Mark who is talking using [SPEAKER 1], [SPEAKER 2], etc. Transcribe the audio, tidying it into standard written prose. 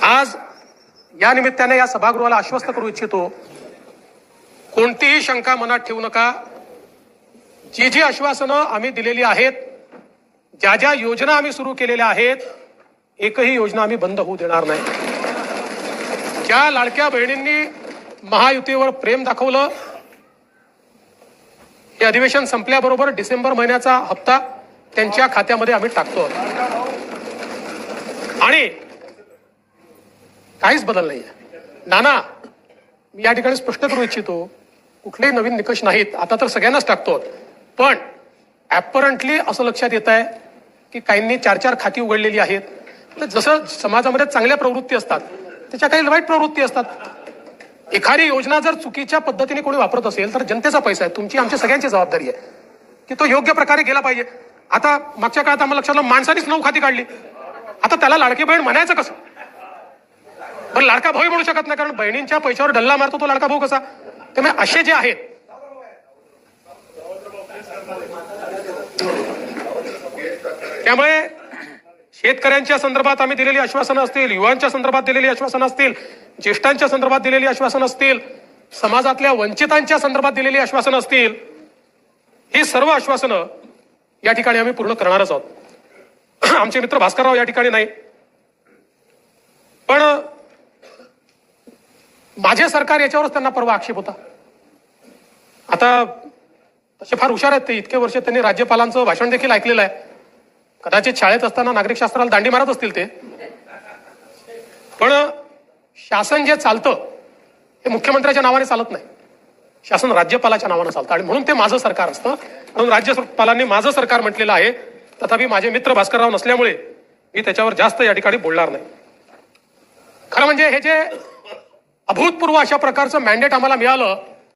[SPEAKER 1] आज या निमित्ताने या सभागृहाला आश्वस्त करू इच्छितो, कोणतीही शंका मनात ठेवू नका. जी जी आश्वासनं आम्ही दिलेली आहेत, ज्या ज्या योजना आम्ही सुरू केलेल्या आहेत, एकही योजना आम्ही बंद होऊ देणार नाही. ज्या लाडक्या बहिणींनी महायुतीवर प्रेम दाखवलं, हे अधिवेशन संपल्याबरोबर डिसेंबर महिन्याचा हप्ता त्यांच्या खात्यामध्ये आम्ही टाकतो आणि काहीच बदल नाहीये. नाना, मी या ठिकाणी स्पष्ट करू इच्छितो, कुठलेही नवीन निकष नाहीत. आता तर सगळ्यांनाच टाकतो, पण ऍपरंटली असं लक्षात येत आहे की काहींनी 4-4 खाती उघडलेली आहेत. तर जसं समाजामध्ये चांगल्या प्रवृत्ती असतात, त्याच्या काही वाईट प्रवृत्ती असतात. एखादी योजना जर चुकीच्या पद्धतीने कोणी वापरत असेल तर जनतेचा पैसा आहे, तुमची आमची सगळ्यांची जबाबदारी आहे की तो योग्य प्रकारे गेला पाहिजे. आता मागच्या काळात आम्हाला लक्षात आलं, माणसानेच 9 खाती काढली. आता त्याला लाडकी बहीण म्हणायचं कसं? पण लाडका भाऊ म्हणू शकत नाही, कारण बहिणींच्या पैशावर डल्ला मारतो तो लाडका भाऊ कसा? त्यामुळे असे जे आहेत, त्यामुळे शेतकऱ्यांच्या संदर्भात आम्ही दिलेली आश्वासनं असतील, युवांच्या संदर्भात दिलेली आश्वासनं असतील, ज्येष्ठांच्या संदर्भात दिलेली आश्वासनं असतील, समाजातल्या वंचितांच्या संदर्भात दिलेली आश्वासनं असतील, ही सर्व आश्वासनं या ठिकाणी आम्ही पूर्ण करणारच आहोत. आमचे मित्र भास्करराव या ठिकाणी नाही, पण माझे सरकार याच्यावरच त्यांना परवा आक्षेप होता. आता तसे फार हुशार आहेत ते, इतके वर्ष त्यांनी राज्यपालांचं भाषण देखील ऐकलेलं आहे. कदाचित शाळेत असताना नागरिक शास्त्राला दांडी मारत असतील ते, पण शासन जे चालतं हे मुख्यमंत्र्याच्या नावाने चालत नाही, शासन राज्यपालाच्या नावाने चालतं आणि म्हणून ते माझं सरकार असतं. म्हणून राज्यपालांनी माझं सरकार म्हटलेलं आहे. तथापि माझे मित्र भास्करराव नसल्यामुळे मी त्याच्यावर जास्त या ठिकाणी बोलणार नाही. खरं म्हणजे हे जे अभूतपूर्व अशा प्रकारचं मॅन्डेट आम्हाला मिळालं,